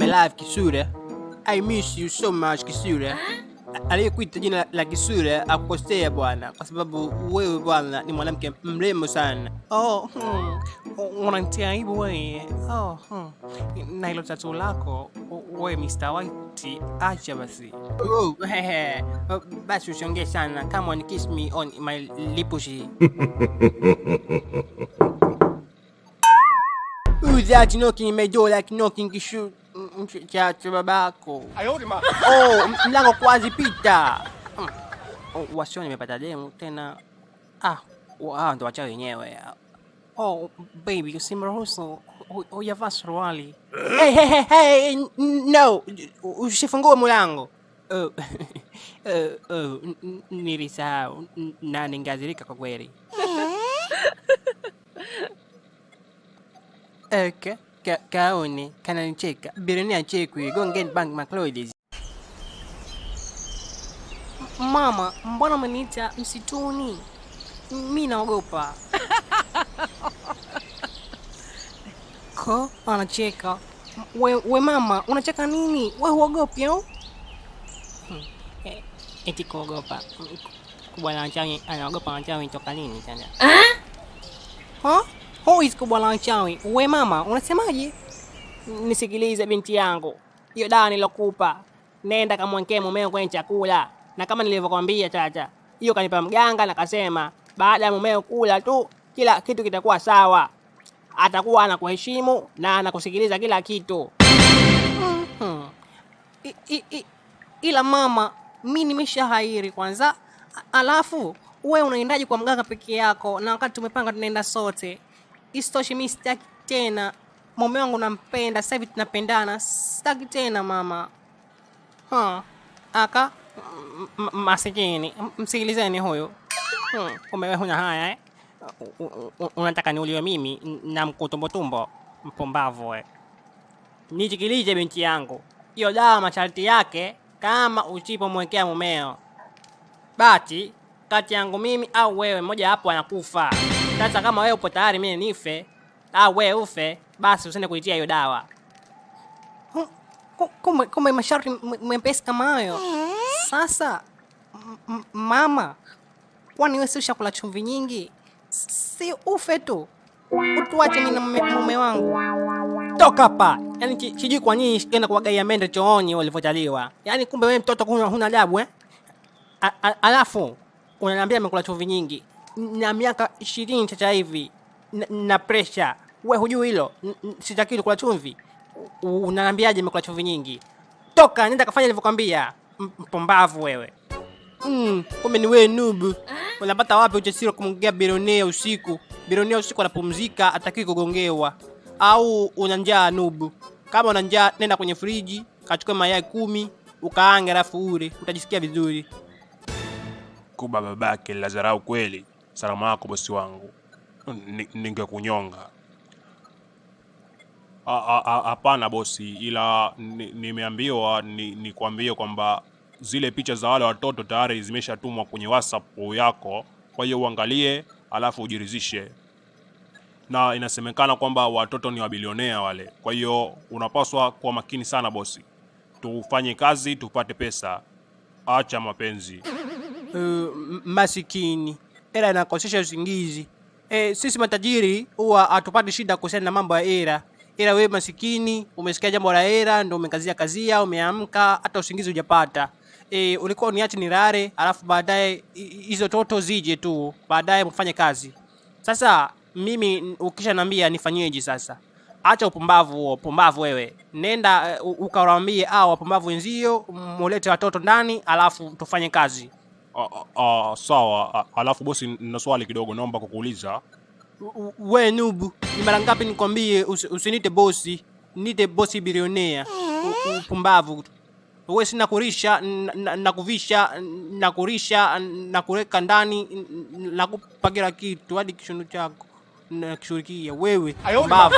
love Kisura. I miss you so much Kisura. Aliyekuita jina la Kisura akukosea bwana, kwa sababu wewe bwana ni mwanamke mrembo sana. Unanitia aibu wewe. Na hilo tatu lako wewe Mr. White, acha basi. Basi usiongee sana. Come on, kiss me on my lipushi. Who's that knocking my door like knocking Kisura? Cha babako. Mlango kwazi pita. Wasio nimepata demu tena. Ndo wacha wenyewe. Baby, usimruhusu hujavaa suruali. Hey, no. Usifungue mlango. Nilisahau na ningazirika kwa kweli. Okay. Kaone kana nicheka. Bironia chekwe. Go and get bank my clothes. Mama, mbona umeniita msituni? Mimi naogopa. Ko anacheka. We mama, unacheka nini? Wewe huogopi au? Eti kuogopa. Kubwana wachawi anaogopa wachawi toka lini sana? Who is kubwana wachawi? We mama, unasemaje? Nisikilize binti yangu. Hiyo dawa nilokupa, nenda kamwekee mumeo kwenye chakula. Na kama nilivyokuambia chacha, hiyo kanipa mganga na kasema baada ya mumeo kula tu kila kitu kitakuwa sawa. Atakuwa anakuheshimu na anakusikiliza kila kitu. Ila mama, mimi nimeshahairi kwanza. Alafu wewe unaendaje kwa mganga peke yako na wakati tumepanga tunaenda sote? Isitoshe mimi sitaki tena. Mume wangu nampenda, sasa hivi tunapendana. Sitaki tena mama. Aka masikini, msikilizeni huyo. Kumbe wewe huna haya unataka niuliwe mimi na mkutumbo mpumbavu wewe. Nisikilize binti yangu. Hiyo dawa masharti yake kama usipomwekea mumeo, basi kati yangu mimi au wewe mmoja hapo anakufa. Sasa kama wewe upo tayari mimi nife au wewe ufe, basi usiende kuitia hiyo dawa. Kumbe masharti mepesi kama hayo. Sasa mama, kwani wewe si ushakula chumvi nyingi? Si ufe tu. Utuache mimi na mume wangu. Toka hapa. Yaani sijui kwa nini ukienda kuwagaia mende chooni walivyojaliwa. Yaani kumbe wewe mtoto huna adabu Alafu unaniambia nimekula chumvi nyingi. Na miaka 20 sasa hivi na pressure. Wewe hujui hilo? Sitaki kula chumvi. Unaniambiaje nimekula chumvi nyingi? Toka nenda kafanya nilivyokuambia. Mpumbavu wewe. Kumbe ni wewe noob. Unapata wapi ujasiri kumongea Bironia usiku? Bironia usiku anapumzika, hataki kugongewa. Au una njaa noob? Kama una njaa nenda kwenye friji, kachukua mayai 10, ukaange alafu ule, utajisikia vizuri. Kuba babake Lazarau kweli. Salamu yako bosi wangu. Ningekunyonga. Hapana bosi, ila nimeambiwa nikwambie kwamba zile picha za wale watoto tayari zimeshatumwa kwenye WhatsApp yako. Kwa hiyo uangalie alafu ujiridhishe. Na inasemekana kwamba watoto ni wabilionea wale. Kwa hiyo unapaswa kuwa makini sana bosi. Tufanye kazi tupate pesa. Acha mapenzi. Masikini. Era inakosesha usingizi. Sisi matajiri huwa hatupati shida kuhusiana na mambo ya era. Ila wewe masikini umesikia jambo la era ndio umekazia umeamka hata usingizi hujapata. Ulikuwa uniache nilale alafu baadaye hizo toto zije tu baadaye mfanye kazi. Sasa mimi ukishaniambia nifanyeje sasa? Acha upumbavu huo, pumbavu wewe. Nenda ukawaambie wapumbavu wenzio mulete watoto ndani alafu tufanye kazi. Sawa. Alafu bosi nina swali kidogo naomba kukuuliza. Wewe nubu, ni mara ngapi nikwambie usinite bosi? Nite bosi Bironia. Pumbavu. Wewe sina kurisha na kuvisha na kurisha na kureka ndani na kupagira kitu hadi kishono chako na kishurikia wewe pumbavu.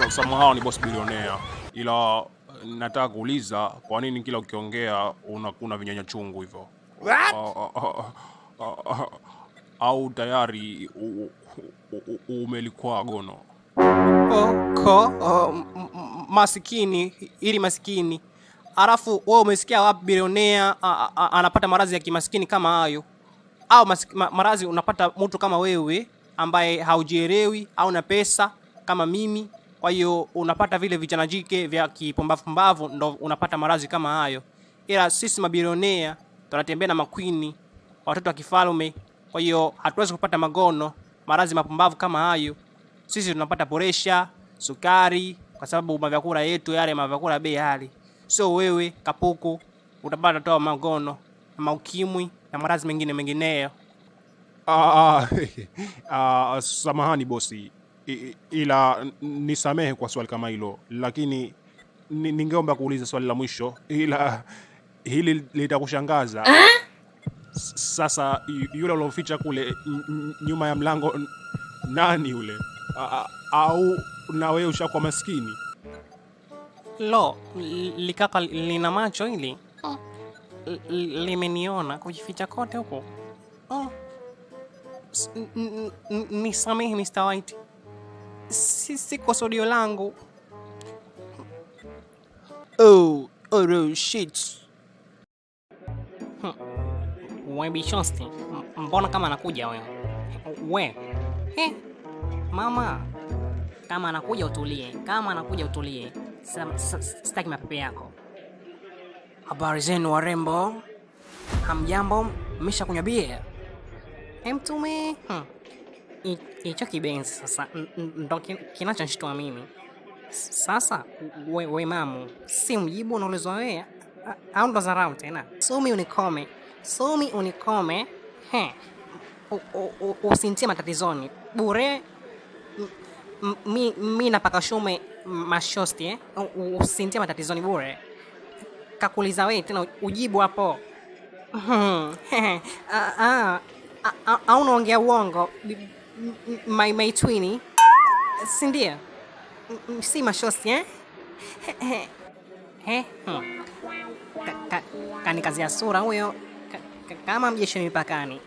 Samahani bosi Bironia. Ila nataka kuuliza kwa nini kila ukiongea unakuna vinyanya chungu hivyo? Au tayari umelikuwa gono? masikini ili masikini. Alafu wewe umesikia wapi bilionea anapata maradhi ya kimaskini kama hayo? Au maradhi unapata mtu kama wewe ambaye haujielewi au na pesa kama mimi. Kwa hiyo unapata vile vijana jike vya kipumbavu ndo unapata maradhi kama hayo. Ila sisi mabilionea tunatembea na makwini, watoto wa kifalme. Kwa hiyo hatuwezi kupata magono, maradhi mapumbavu kama hayo. Sisi tunapata presha, sukari kwa sababu mavyakula yetu yale mavyakula bei hali. Sio wewe kapuku utapata toa magono, maukimwi na maradhi mengineyo. Samahani bosi, ila nisamehe kwa swali kama hilo, lakini ningeomba kuuliza swali la mwisho, ila hili litakushangaza. Sasa yule ulioficha kule nyuma ya mlango nani yule? Au na wewe ushakuwa maskini? Lo, likaka lina macho hili. Limeniona kujificha kote huko. Nisamehe Mr. White. Si kosodio langu. Oh shit. We Bishosti, mbona kama anakuja wewe? We. Mama. Kama anakuja utulie. Sitaki mapepe yako. Habari zenu warembo? Hamjambo? Mmeshakunywa bia? Mtume. Hicho kibenzi sasa ndo kinachonishtua mimi. Sasa we mamu, si mjibu unaulizwa wewe au ndo dharau tena? Sumi unikome. Usintie matatizoni bure. Mi napaka shume mashosti usintie matatizoni bure. Kakuliza wewe tena ujibu hapo. Au unaongea uongo my twini, si ndio? Si mashosti kanikazia sura huyo kama mjeshi mipakani.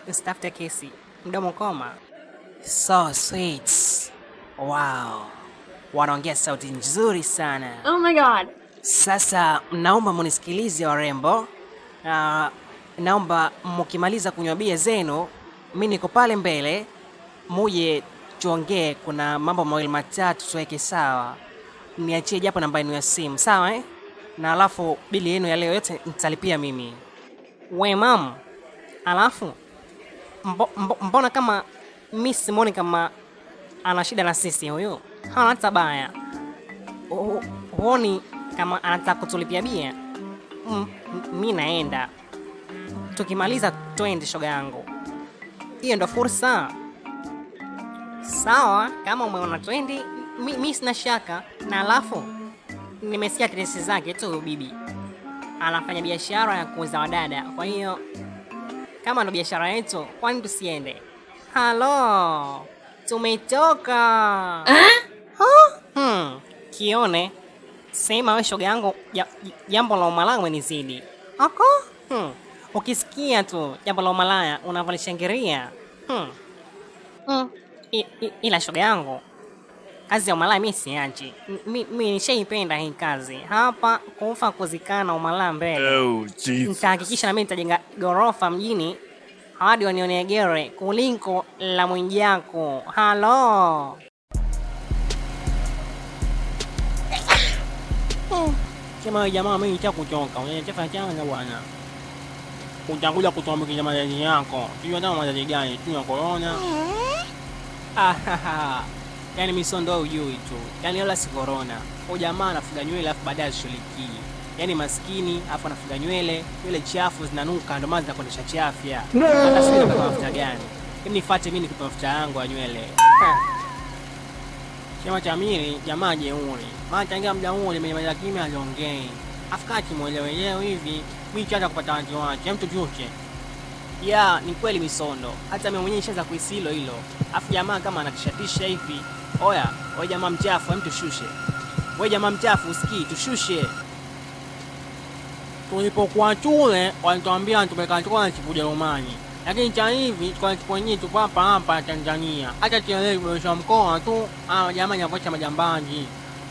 Usitafute kesi, mdomo koma. So sweet. Wow, wanaongea sauti nzuri sana. Oh my god. Sasa naomba munisikilize warembo. Naomba mkimaliza kunywa bia zenu, mimi niko pale mbele, muje tuongee. Kuna mambo mawili matatu tuweke sawa. Niachie japo namba yenu ya simu, sawa na alafu bili yenu ya leo yote nitalipia mimi. We mam, alafu mbona kama Miss Simone kama ana shida na sisi huyo? Hana tabaya. Huoni kama anataka kutulipia bia? Mimi naenda. Tukimaliza twende shoga yangu. Hiyo ndo fursa. Sawa, kama umeona twendi, mimi sina shaka. Na alafu nimesikia tetesi zake tu bibi. Anafanya biashara ya kuuza wadada. Kwa hiyo kama ndo biashara yetu, kwani tusiende? Halo. Tumetoka. Kione. Sema wewe shoga yangu, jambo la umalaya umenizidi. Ako? Ukisikia tu jambo la umalaya unavalishangiria. Ila shoga yangu, kazi ya umalaya mimi siachi. Mimi nishaipenda hii kazi. Hapa kufa kuzikana umalaya mbele. Oh, jeez. Nitahakikisha na mimi nitajenga gorofa mjini hadi wanione gere kuliko la Mwijaku. Halo. Sema jamaa, mimi nitakuchoka. Unanicheka changa bwana. Utakuja kutuambukiza maradhi yako. Sijui kama maradhi gani, tu ya corona. Yaani misondo ujui tu. Yaani wala si corona. Huyo jamaa anafuga nywele afu baadaye ashiriki. Yaani maskini afu anafuga nywele chafu zinanuka, ndio maana zinakwendesha chafya. Hata sio kama mafuta gani. Hebu nifuate mimi nikupe mafuta yangu ya nywele. Chama cha mimi jamaa jeuri. Maana tangia muda huo nimemaliza kimya aliongei. Afukati muelewe hivi, mimi chacha kupata watu wake, mtu juke. Ya, ni kweli misondo. Hata mimi mwenyewe nishaanza kuisilo hilo. Afu jamaa kama anatishatisha hivi. Oya, wewe jamaa mchafu, hem tushushe. Wewe jamaa mchafu usikii, tushushe. Tulipokuwa chule, walituambia tumekaa na chipu Jerumani. Lakini cha hivi, kwa chipu yenyewe tupo hapa Tanzania. Hata tielewe kuboresha mkoa tu, jamaa nyavocha majambaji.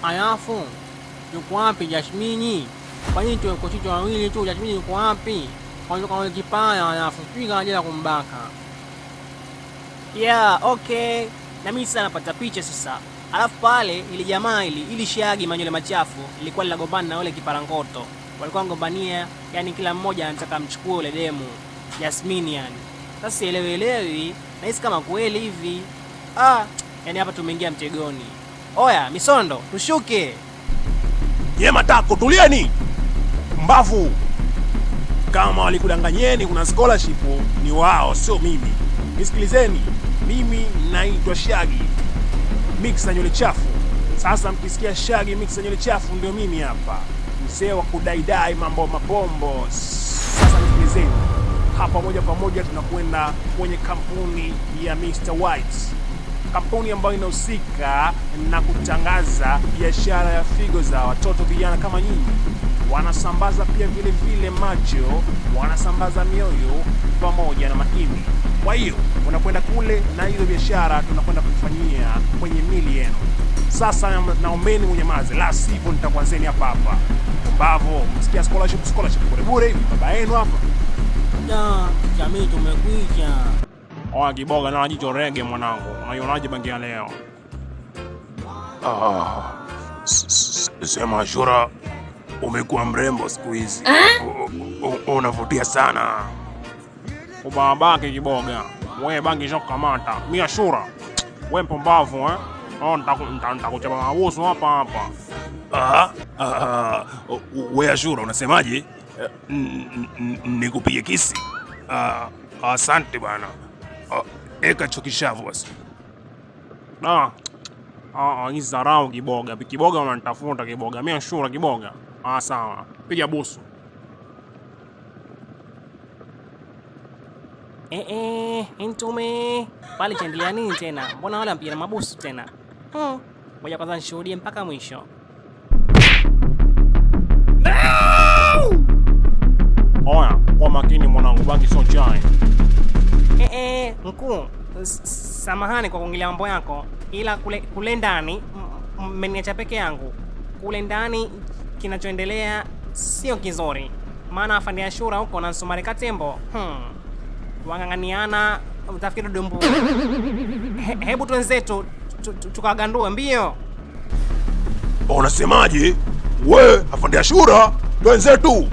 Alafu yuko wapi Jasmini? Kwa nini tuko sisi wawili tu? Jasmini yuko wapi? Kwa kipaya alafu piga ajira kumbaka. Yeah, okay. Na mimi sasa napata picha sasa. Alafu pale ile jamaa ili shagi manywele machafu ilikuwa linagombana na wale kiparangoto. Walikuwa ngombania, yani kila mmoja anataka mchukue ule demu Jasmine yani. Sasa sielewi na hisi kama kweli hivi. Yani hapa tumeingia mtegoni. Oya, Misondo, tushuke. Ye matako, tulieni. Mbavu. Kama walikudanganyeni kuna scholarship ni wao, sio mimi. Nisikilizeni, mimi naitwa Shagi. Mixa nywele chafu. Sasa mkisikia Shagi Mixa nywele chafu ndio mimi hapa. Mzee wa kudaidai mambo mapombo. Sasa nisikilizeni. Hapa moja kwa moja tunakwenda kwenye kampuni ya Mr. White. Kampuni ambayo inahusika na kutangaza biashara ya figo za watoto vijana kama nyinyi. Wanasambaza pia vile vile macho, wanasambaza mioyo pamoja na maini. Kwa hiyo unakwenda kule na hizo biashara tunakwenda kufanyia kwenye mili yenu. Sasa naombeni mnyamaze, la sivyo nitakuanzeni hapa hapa. Mbavo, msikia scholarship bure hivi baba yenu hapa. Jamii tumekuja. Oa Kiboga na jicho rege mwanangu. Unaionaje bangi ya leo? Sema Ashura, umekuwa mrembo siku hizi. Unavutia sana. Ubabake Kiboga. Wewe bangi shokamata. Mimi Ashura. Wewe mpumbavu eh? Nitakuchapa mabusu hapa. Wewe Ashura unasemaje? Nikupige kisi. Asante bana. Eka chokishavu basi. Hizi zarau Kiboga. Kiboga unanitafuta Kiboga. Mimi Ashura Kiboga. Sawa. Piga busu. Entume. Pale chaendelea nini tena? Mbona wala mpira mabusu tena? Ngoja kwanza nishuhudie mpaka mwisho. Oya, kwa makini mwanangu, bangi sio chai. Mkuu, samahani kwa kuingilia mambo yako, ila kule ndani mmeniacha peke yangu. Kule ndani kinachoendelea sio kizuri. Maana afande Ashura huko na Msumari Katembo. Wang'ang'aniana utafikiri dumbu. Hebu twenzetu tukagandue mbio. Unasemaje? We, afande Ashura, twenzetu.